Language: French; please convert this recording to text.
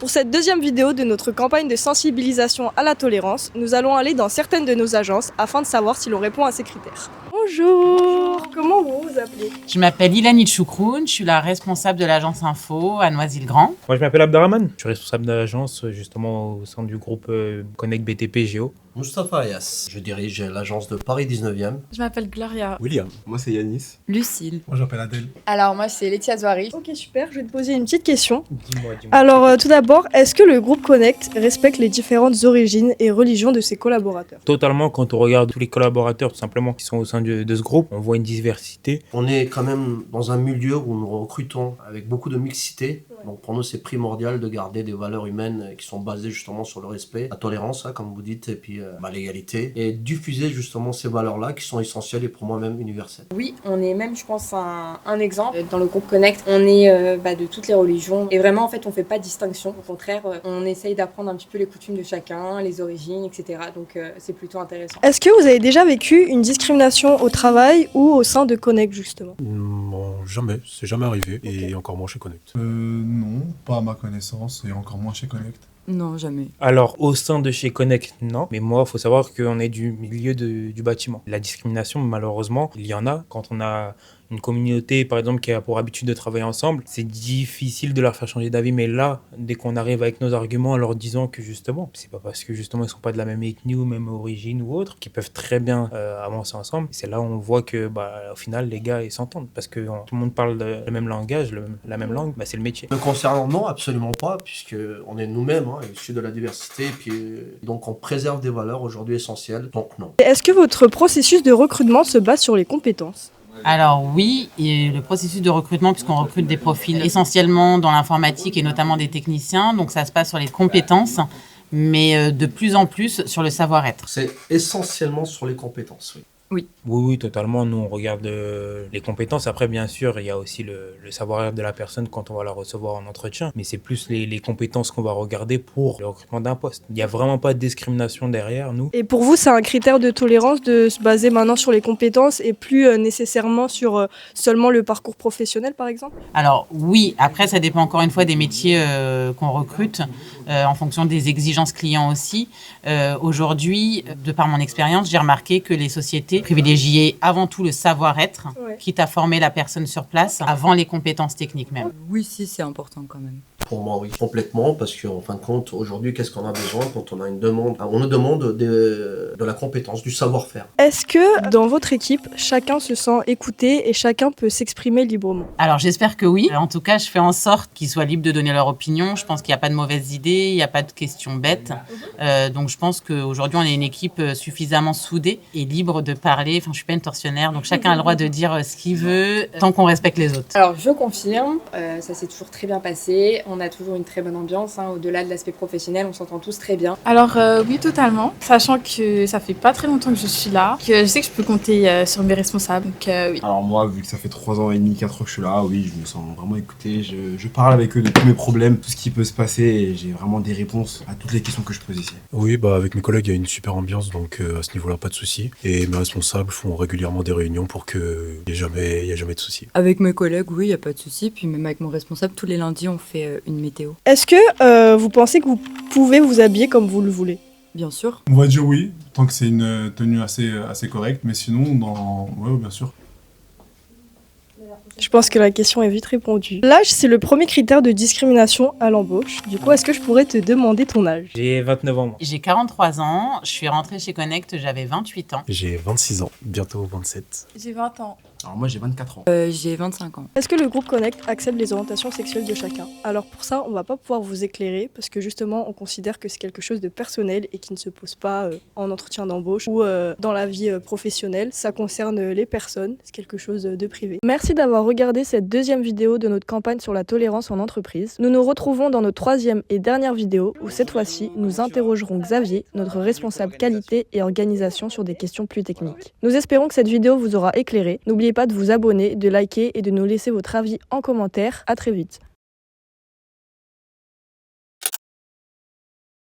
Pour cette deuxième vidéo de notre campagne de sensibilisation à la tolérance, nous allons aller dans certaines de nos agences afin de savoir si l'on répond à ces critères. Bonjour, comment vous vous appelez? Je m'appelle Ilani Choucroune, je suis la responsable de l'agence Info à Noisy-le-Grand. Moi, je m'appelle Abderrahman. Je suis responsable d'agence justement au sein du groupe Connect BTP Géo. Moustapha Ayas, je dirige l'agence de Paris 19e. Je m'appelle Gloria. William. Moi c'est Yanis. Lucille. Moi j'appelle Adèle. Alors moi c'est Laetitia Zouari. Ok super, je vais te poser une petite question. Dis-moi. Alors tout d'abord, est-ce que le groupe Connect respecte les différentes origines et religions de ses collaborateurs? Totalement, quand on regarde tous les collaborateurs tout simplement qui sont au sein de ce groupe, on voit une diversité. On est quand même dans un milieu où nous recrutons avec beaucoup de mixité. Donc pour nous c'est primordial de garder des valeurs humaines qui sont basées justement sur le respect, la tolérance, comme vous dites, et puis l'égalité. Et diffuser justement ces valeurs-là qui sont essentielles et pour moi même universelles. Oui, on est même je pense un exemple. Dans le groupe Connect, on est de toutes les religions. Et vraiment en fait on fait pas de distinction. Au contraire, on essaye d'apprendre un petit peu les coutumes de chacun, les origines, etc. Donc c'est plutôt intéressant. Est-ce que vous avez déjà vécu une discrimination au travail ou au sein de Connect justement? Non, jamais, c'est jamais arrivé. Et encore moins chez Connect. Non, pas à ma connaissance et encore moins chez Connect. Non, jamais. Alors, au sein de chez Connect, non. Mais moi, il faut savoir qu'on est du milieu du bâtiment. La discrimination, malheureusement, il y en a. Quand on a une communauté, par exemple, qui a pour habitude de travailler ensemble, c'est difficile de leur faire changer d'avis. Mais là, dès qu'on arrive avec nos arguments en leur disant que justement, c'est pas parce que justement ils sont pas de la même ethnie ou même origine ou autre, qu'ils peuvent très bien avancer ensemble. C'est là où on voit que, au final, les gars, ils s'entendent. Parce que tout le monde parle le même langage, la même langue, c'est le métier. Me concernant, non, absolument pas, puisque on est nous-mêmes, issus de la diversité, et puis donc on préserve des valeurs aujourd'hui essentielles, donc non. Est-ce que votre processus de recrutement se base sur les compétences? Alors oui, et le processus de recrutement, puisqu'on recrute des profils essentiellement dans l'informatique et notamment des techniciens, donc ça se passe sur les compétences, mais de plus en plus sur le savoir-être. C'est essentiellement sur les compétences, oui. Oui, totalement. Nous, on regarde les compétences. Après, bien sûr, il y a aussi le savoir-être de la personne quand on va la recevoir en entretien. Mais c'est plus les compétences qu'on va regarder pour le recrutement d'un poste. Il n'y a vraiment pas de discrimination derrière nous. Et pour vous, c'est un critère de tolérance de se baser maintenant sur les compétences et plus nécessairement sur seulement le parcours professionnel, par exemple? Alors oui, après ça dépend encore une fois des métiers qu'on recrute, en fonction des exigences clients aussi. Aujourd'hui, de par mon expérience, j'ai remarqué que les sociétés privilégiaient avant tout le savoir-être, quitte à former la personne sur place, avant les compétences techniques même. Oui, si, c'est important quand même. Pour moi, oui, complètement, parce qu'en fin de compte, aujourd'hui, qu'est-ce qu'on a besoin quand on a une demande? On nous demande de la compétence, du savoir-faire. Est-ce que dans votre équipe, chacun se sent écouté et chacun peut s'exprimer librement? Alors j'espère que oui. En tout cas, je fais en sorte qu'ils soient libres de donner leur opinion. Je pense qu'il n'y a pas de mauvaises idées, il n'y a pas de questions bêtes. Donc je pense qu'aujourd'hui, on est une équipe suffisamment soudée et libre de parler. Enfin, je suis pas une tortionnaire, donc chacun a le droit de dire ce qu'il veut, tant qu'on respecte les autres. Alors je confirme, ça s'est toujours très bien passé. On a toujours une très bonne ambiance, au-delà de l'aspect professionnel, on s'entend tous très bien. Alors oui, totalement. Sachant que ça fait pas très longtemps que je suis là, que je sais que je peux compter sur mes responsables, donc oui. Alors moi, vu que ça fait 3 ans et demi, 4 ans que je suis là, oui, je me sens vraiment écouté. Je parle avec eux de tous mes problèmes, tout ce qui peut se passer, et j'ai vraiment des réponses à toutes les questions que je pose ici. Oui, avec mes collègues, il y a une super ambiance, donc à ce niveau-là, pas de souci. Et mes responsables font régulièrement des réunions pour qu'il n'y ait jamais de soucis. Avec mes collègues, oui, il n'y a pas de souci. Puis même avec mon responsable, tous les lundis, on fait une météo. Est-ce que vous pensez que vous pouvez vous habiller comme vous le voulez? Bien sûr. On va dire oui, tant que c'est une tenue assez correcte, mais sinon, ouais, bien sûr. Je pense que la question est vite répondue. L'âge, c'est le premier critère de discrimination à l'embauche. Du coup, est-ce que je pourrais te demander ton âge? J'ai 29 ans, moi. J'ai 43 ans, je suis rentrée chez Connect, j'avais 28 ans. J'ai 26 ans, bientôt 27. J'ai 20 ans. Alors moi j'ai 24 ans. J'ai 25 ans. Est-ce que le groupe Connect accepte les orientations sexuelles de chacun? Alors pour ça, on va pas pouvoir vous éclairer parce que justement, on considère que c'est quelque chose de personnel et qui ne se pose pas en entretien d'embauche ou dans la vie professionnelle. Ça concerne les personnes, c'est quelque chose de privé. Merci d'avoir regardé cette deuxième vidéo de notre campagne sur la tolérance en entreprise. Nous nous retrouvons dans notre troisième et dernière vidéo où cette fois-ci, nous interrogerons Xavier, notre responsable qualité et organisation sur des questions plus techniques. Nous espérons que cette vidéo vous aura éclairé. N'oubliez pas de vous abonner, de liker et de nous laisser votre avis en commentaire. À très vite.